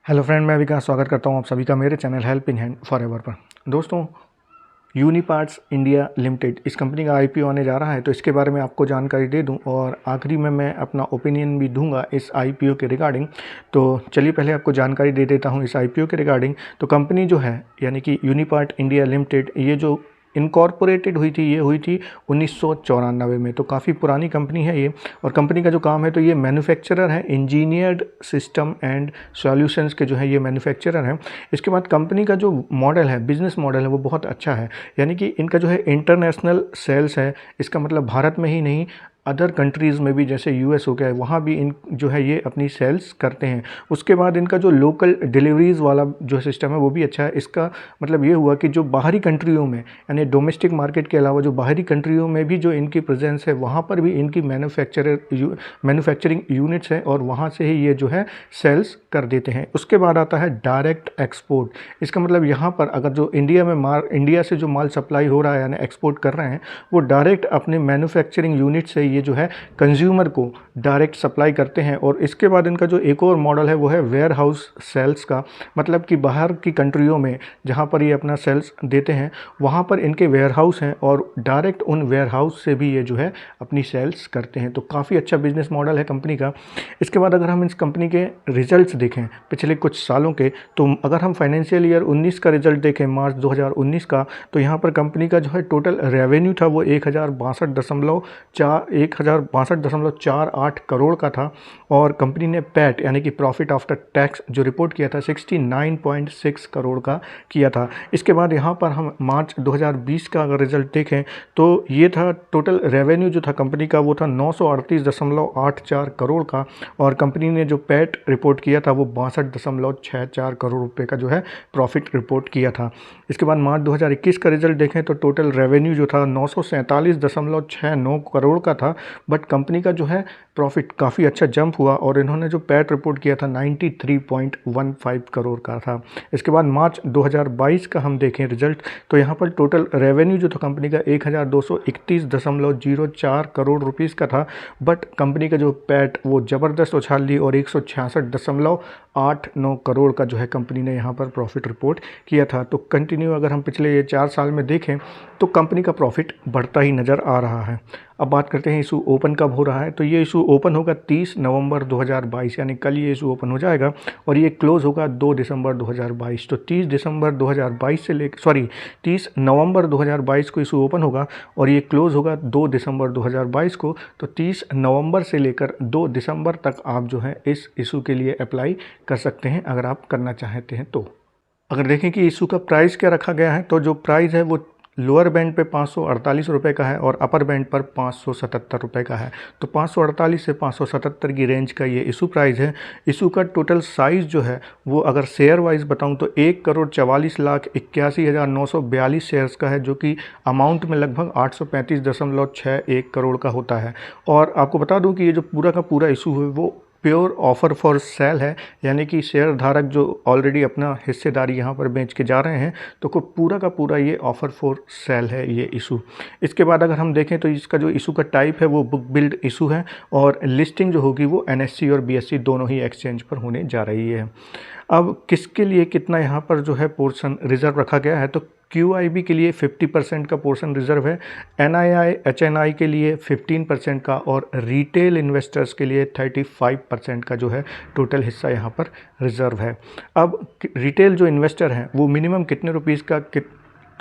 Hello friend, मैं विकास स्वागत करता हूं आप सभी का मेरे चैनल हेल्पिंग हैंड फॉरएवर पर। दोस्तों, यूनिपार्ट्स इंडिया लिमिटेड इस कंपनी का आईपीओ आने जा रहा है, तो इसके बारे में आपको जानकारी दे दूं और आखिरी में मैं अपना ओपिनियन भी दूंगा इस आईपीओ के रिगार्डिंग। तो चलिए पहले आपको जानकारी दे देता हूं इस आईपीओ के रिगार्डिंग। तो कंपनी जो है यानी कि यूनिपार्ट इंडिया लिमिटेड, ये जो इनकॉर्पोरेटेड हुई थी, ये हुई थी 1994 में। तो काफ़ी पुरानी कंपनी है ये। और कंपनी का जो काम है, तो ये मैन्युफैक्चरर है, इंजीनियर्ड सिस्टम एंड सॉल्यूशंस के जो है ये मैन्युफैक्चरर हैं। इसके बाद कंपनी का जो मॉडल है, बिजनेस मॉडल है, वो बहुत अच्छा है। यानी कि इनका जो है इंटरनेशनल सेल्स है। इसका मतलब भारत में ही नहीं, अदर कंट्रीज़ में भी, जैसे यूएस हो गया, वहाँ भी इन जो है ये अपनी सेल्स करते हैं। उसके बाद इनका जो लोकल डिलीवरीज़ वाला जो सिस्टम है वो भी अच्छा है। इसका मतलब ये हुआ कि जो बाहरी कंट्रियों में, यानी डोमेस्टिक मार्केट के अलावा जो बाहरी कंट्रियों में भी जो इनकी प्रेजेंस है, वहाँ पर भी इनकी मैन्युफैक्चरिंग यूनिट्स हैं और वहाँ से ही ये जो है सेल्स कर देते हैं। उसके बाद आता है डायरेक्ट एक्सपोर्ट। इसका मतलब यहाँ पर अगर जो इंडिया से जो माल सप्लाई हो रहा है यानी एक्सपोर्ट कर रहे हैं, वो डायरेक्ट अपने मैन्युफैक्चरिंग यूनिट से ये जो है कंज्यूमर को डायरेक्ट सप्लाई करते हैं। और इसके बाद इनका जो एक और मॉडल है वो है वेयर हाउस सेल्स का। मतलब कि बाहर की कंट्रियों में जहाँ पर ये अपना सेल्स देते हैं, वहाँ पर इनके वेयर हाउस हैं और डायरेक्ट उन वेयर हाउस से भी ये जो है अपनी सेल्स करते हैं। तो काफ़ी अच्छा बिजनेस मॉडल है कंपनी का। इसके बाद अगर हम इस कंपनी के रिजल्ट्स देखें पिछले कुछ सालों के, तो अगर हम फाइनेंशियल ईयर 19 का रिजल्ट देखें, मार्च 2019 का, तो यहाँ पर कंपनी का जो है टोटल रेवेन्यू था वो 1062.48 करोड़ का था। और कंपनी ने पैट यानी कि प्रॉफिट आफ्टर टैक्स जो रिपोर्ट किया था 69.6 करोड़ का किया था। इसके बाद यहाँ पर हम मार्च 2020 का अगर रिजल्ट देखें, तो ये था टोटल रेवेन्यू जो था कंपनी का वो था 938.84 करोड़ का। और कंपनी ने जो पैट रिपोर्ट किया था वो 62.64 करोड़ रुपए का जो है प्रॉफिट रिपोर्ट किया था। इसके बाद मार्च 2021 का रिजल्ट देखें तो टोटल रेवेन्यू जो था 947.69 करोड़ का था। बट कंपनी का जो है प्रॉफिट काफ़ी अच्छा जंप हुआ और इन्होंने जो पैट रिपोर्ट किया था 93.15 करोड़ का था। इसके बाद मार्च 2022 का हम देखें रिजल्ट, तो यहाँ पर टोटल रेवेन्यू जो था कंपनी का 1231.04 करोड़ रुपीज़ का था। बट कंपनी का जो पैट वो ज़बरदस्त उछाल ली और 166.89 करोड़ का जो है कंपनी ने यहाँ पर प्रॉफिट रिपोर्ट किया था। तो कंटिन्यू अगर हम पिछले ये 4 साल में देखें तो कंपनी का प्रॉफिट बढ़ता ही नज़र आ रहा है। अब बात करते हैं इशू ओपन कब हो रहा है। तो ये इशू ओपन होगा 30 नवंबर 2022, यानी कल ये इशू ओपन हो जाएगा और ये क्लोज़ होगा 2 दिसंबर 2022। तो 30 नवंबर 2022 को इशू ओपन होगा और ये क्लोज़ होगा 2 दिसंबर 2022 को। तो 30 नवंबर से लेकर 2 दिसंबर तक आप जो है इस इशू के लिए अप्लाई कर सकते हैं अगर आप करना चाहते हैं तो। अगर देखें कि इशू का प्राइस क्या रखा गया है, तो जो प्राइस है वो लोअर बैंड पे 548 रुपये का है और अपर बैंड पर 577 रुपये का है। तो 548 से 577 की रेंज का ये इशू प्राइस है। इशू का टोटल साइज़ जो है वो अगर शेयर वाइज बताऊं तो 1,44,81,942 शेयर्स का है, जो कि अमाउंट में लगभग 835.61 करोड़ का होता है। और आपको बता दूं कि ये जो पूरा का पूरा इशू है वो प्योर ऑफ़र फॉर सेल है, यानी कि शेयर धारक जो ऑलरेडी अपना हिस्सेदारी यहाँ पर बेच के जा रहे हैं, तो को पूरा का पूरा ये ऑफ़र फॉर सेल है ये इशू। इसके बाद अगर हम देखें तो इसका जो इशू का टाइप है वो बुक बिल्ड इशू है और लिस्टिंग जो होगी वो एनएससी और बीएससी दोनों ही एक्सचेंज पर होने जा रही है। अब किसके लिए कितना यहाँ पर जो है पोर्शन रिज़र्व रखा गया है, तो QIB के लिए 50% का पोर्शन रिज़र्व है, NII HNI के लिए 15% का और रिटेल इन्वेस्टर्स के लिए 35% का जो है टोटल हिस्सा यहाँ पर रिज़र्व है। अब रिटेल जो इन्वेस्टर हैं वो मिनिमम कितने रुपीज़ का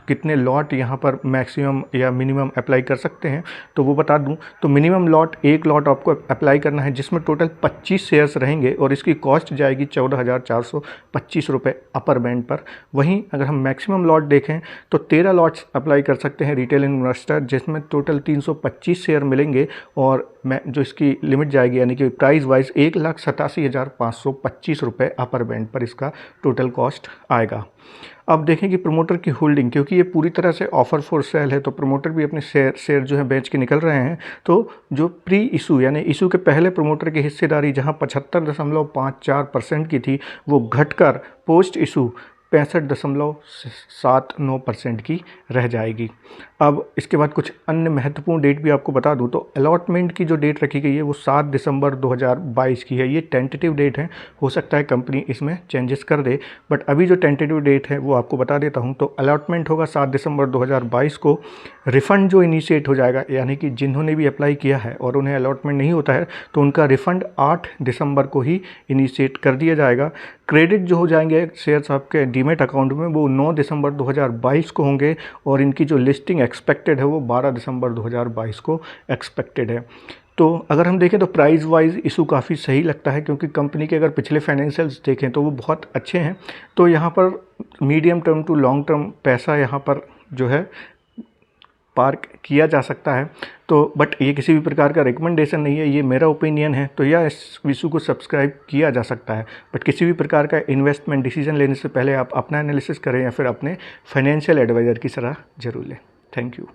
कितने लॉट यहाँ पर मैक्सिमम या मिनिमम अप्लाई कर सकते हैं, तो वो बता दूं तो मिनिमम लॉट एक लॉट आपको अप्लाई करना है जिसमें टोटल 25 शेयर्स रहेंगे और इसकी कॉस्ट जाएगी 14,425 रुपये अपर बैंड पर। वहीं अगर हम मैक्सिमम लॉट देखें तो 13 लॉट्स अप्लाई कर सकते हैं रिटेल इन्वेस्टर, जिसमें टोटल 325 शेयर मिलेंगे और जो इसकी लिमिट जाएगी यानी कि प्राइस वाइज 1,87,525 रुपये अपर बैंड पर इसका टोटल कॉस्ट आएगा। अब देखें कि प्रमोटर की होल्डिंग, क्योंकि ये पूरी तरह से ऑफर फॉर सेल है तो प्रमोटर भी अपने शेयर जो है बेच के निकल रहे हैं। तो जो प्री इशू यानी इशू के पहले प्रमोटर की हिस्सेदारी जहां 75.54% की थी, वो घटकर पोस्ट इशू 65.79% की रह जाएगी। अब इसके बाद कुछ अन्य महत्वपूर्ण डेट भी आपको बता दूं तो अलॉटमेंट की जो डेट रखी गई है वो 7 दिसंबर 2022 की है। ये टेंटेटिव डेट है, हो सकता है कंपनी इसमें चेंजेस कर दे, बट अभी जो टेंटेटिव डेट है वो आपको बता देता हूं। तो अलॉटमेंट होगा 7 दिसंबर 2022 को। रिफ़ंड जो इनिशिएट हो जाएगा, यानी कि जिन्होंने भी अप्लाई किया है और उन्हें अलॉटमेंट नहीं होता है तो उनका रिफ़ंड 8 दिसंबर को ही इनिशिएट कर दिया जाएगा। क्रेडिट जो हो जाएंगे शेयर्स आपके डीमेट अकाउंट में वो 9 दिसंबर 2022 को होंगे और इनकी जो लिस्टिंग एक्सपेक्टेड है वो 12 दिसंबर 2022 को एक्सपेक्टेड है। तो अगर हम देखें तो प्राइस वाइज इशू काफ़ी सही लगता है, क्योंकि कंपनी के अगर पिछले फाइनेंशियल्स देखें तो वो बहुत अच्छे हैं। तो यहाँ पर medium term to long term पैसा यहाँ पर जो है पार्क किया जा सकता है। तो बट ये किसी भी प्रकार का रिकमेंडेशन नहीं है, ये मेरा ओपिनियन है। तो यह इस इशू को सब्सक्राइब किया जा सकता है, बट किसी भी प्रकार का इन्वेस्टमेंट डिसीजन लेने से पहले आप अपना एनालिसिस करें या फिर अपने फाइनेंशियल एडवाइज़र की सलाह जरूर लें। Thank you.